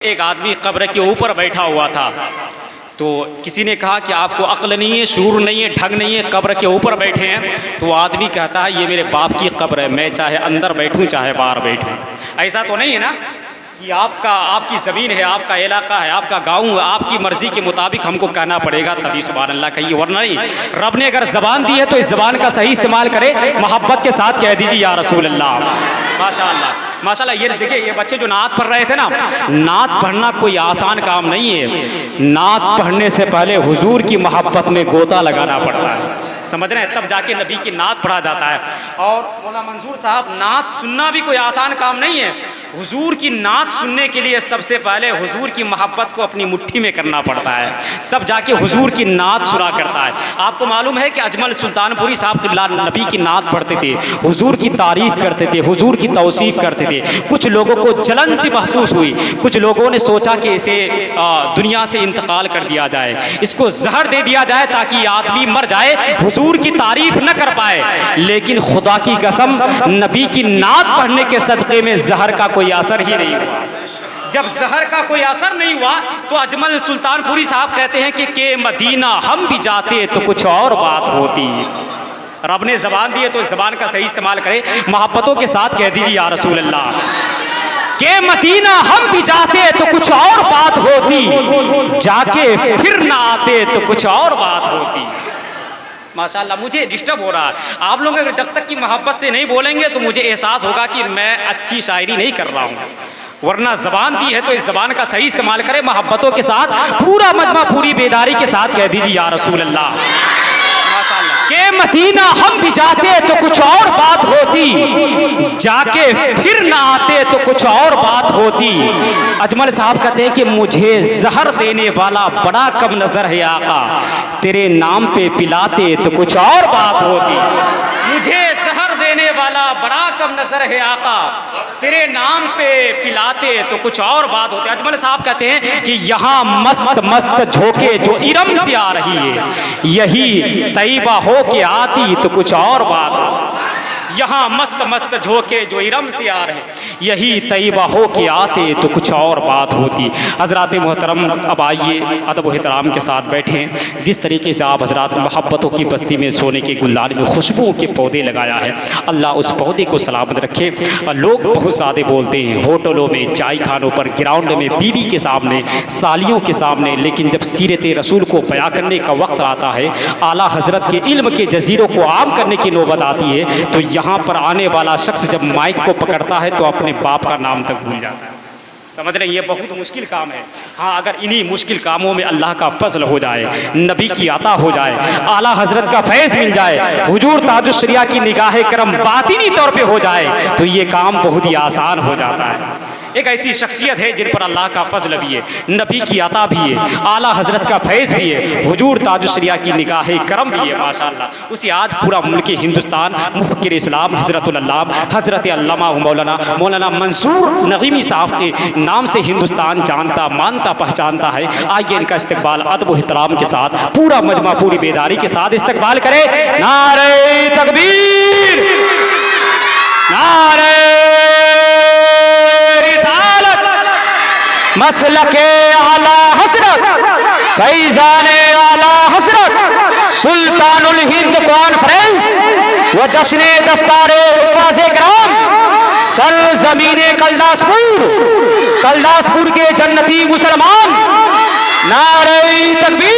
एक आदमी कब्र के ऊपर बैठा हुआ था, तो किसी ने कहा कि आपको अक्ल नहीं है, शूर नहीं है, ढंग नहीं है, कब्र के ऊपर बैठे हैं। तो आदमी कहता है ये मेरे बाप की कब्र है, मैं चाहे अंदर बैठूं चाहे बाहर बैठूं। ऐसा तो नहीं है ना कि आपकी ज़मीन है, आपका इलाका है, आपका गांव है, आपकी मर्ज़ी के मुताबिक हमको कहना पड़ेगा तभी सुभान अल्लाह कहिए, वरना नहीं। रब ने अगर ज़बान दी है तो इस ज़बान का सही इस्तेमाल करें, मोहब्बत के साथ कह दीजिए या रसूल अल्लाह। माशाअल्लाह माशाअल्लाह। ये देखिए, ये बच्चे जो नात पढ़ रहे थे ना, नात पढ़ना कोई आसान काम नहीं है। नात पढ़ने से पहले हुजूर की मोहब्बत में गोता लगाना पड़ता है, समझ रहे हैं, तब जाके नबी की नात पढ़ा जाता है। और मौला मंजूर साहब, नात सुनना भी कोई आसान काम नहीं है। हुजूर की नात सुनने के लिए सबसे पहले हुजूर की मोहब्बत को अपनी मुट्ठी में करना पड़ता है, तब जाके हुजूर की नात सुना करता है। आपको मालूम है कि अजमल सुल्तानपुरी साहब क़िबला नबी की नात पढ़ते थे, हुजूर की तारीफ़ करते थे, हुजूर की तौसीफ़ करते थे। कुछ लोगों को जलन सी महसूस हुई, कुछ लोगों ने सोचा कि इसे दुनिया से इंतकाल कर दिया जाए, इसको जहर दे दिया जाए ताकि आदमी मर जाए, हुजूर की तारीफ़ न कर पाए। लेकिन खुदा की कसम, नबी की नात पढ़ने के सदक़े में जहर का कोई असर ही नहीं हुआ। जब जहर का कोई असर नहीं हुआ तो अजमल सुल्तानपुरी साहब कहते हैं कि के मदीना हम भी जाते तो कुछ और बात होती। रब ने ज़बान दी है तो इस ज़बान का सही इस्तेमाल करें, मोहब्बतों के साथ कह दीजिए या रसूल अल्लाह। के मदीना हम भी जाते तो कुछ और बात होती, जाके फिर ना आते तो कुछ और बात होती। माशाअल्लाह, मुझे डिस्टर्ब हो रहा है। आप लोग अगर जब तक की मोहब्बत से नहीं बोलेंगे तो मुझे एहसास होगा कि मैं अच्छी शायरी नहीं कर रहा हूँ। वरना ज़बान दी है तो इस ज़बान का सही इस्तेमाल करें, मोहब्बतों के साथ, पूरा मजमा पूरी बेदारी के साथ कह दीजिए या रसूल अल्लाह। माशाअल्लाह। के मदीना हम भी जाते तो कुछ और बात होती, जाके फिर ना आते तो कुछ और बात होती। अजमल साहब कहते हैं कि मुझे जहर देने वाला बड़ा कम नजर है आका, तेरे नाम पे पिलाते तो कुछ और बात होती। मुझे जहर देने वाला बड़ा कम नजर है आका, तेरे नाम पे पिलाते तो कुछ और बात होती। अजमल साहब कहते हैं कि यहाँ मस्त मस्त झोंके जो इरम से आ रही है, यही तैयबा हो के आती तो कुछ और बात हो। यहाँ मस्त मस्त झोंके जो इरम से आ रहे, यही तैयबा हो के आते तो कुछ और बात होती। हज़रात मोहतरम, अब आइए अदब व एहतराम के साथ बैठें। जिस तरीके से आप हज़रात मोहब्बतों की बस्ती में सोने के गुलदान में खुशबू के पौधे लगाया है, अल्लाह उस पौधे को सलामत रखे। लोग बहुत ज़्यादा बोलते हैं होटलों में, चाय खानों पर, ग्राउंड में, बीवी के सामने, सालियों के सामने, लेकिन जब सीरत रसूल को बयां करने का वक्त आता है, आला हज़रत के इल्म के जजीरों को आम करने की नौबत आती है, तो यहाँ पर आने वाला शख्स जब माइक को पकड़ता है तो अपने बाप का नाम तक भूल जाता है। समझ रहे हैं, ये बहुत मुश्किल काम है। हाँ, अगर इन्हीं मुश्किल कामों में अल्लाह का फजल हो जाए, नबी की अता हो जाए, आला हजरत का फैज़ मिल जाए, हुजूर ताजुश शरिया की निगाह करम बातिनी तौर पे हो जाए, तो ये काम बहुत ही आसान हो जाता है। एक ऐसी शख्सियत है जिन पर अल्लाह का फजल भी है, नबी की अता भी है, आला हजरत का फैज़ भी है, हुजूर ताजुश शरिया की निगाह करम भी है। माशाअल्लाह, उसी आज पूरा मुल्क हिंदुस्तान मुफक्किर इस्लाम हज़रतुल अल्लामा हज़रत अल्लामा मौलाना मंसूर नगीमी साहब के नाम से हिंदुस्तान जानता, मानता, पहचानता है। आइए इनका इस्तकबाल अदब व एहतराम के साथ, पूरा मजमा पूरी बेदारी के साथ इस्तकबाल करें। नारे तकबीर, नारे मसलके आला हज़रत, फैज़ाने आला हज़रत, सुल्तानुल हिंद कॉन्फ्रेंस व जश्न दस्तारे हुफ़ाज़े किराम, सरज़मीने कलदासपुर के जन्नती मुसलमान, नारे तकबीर।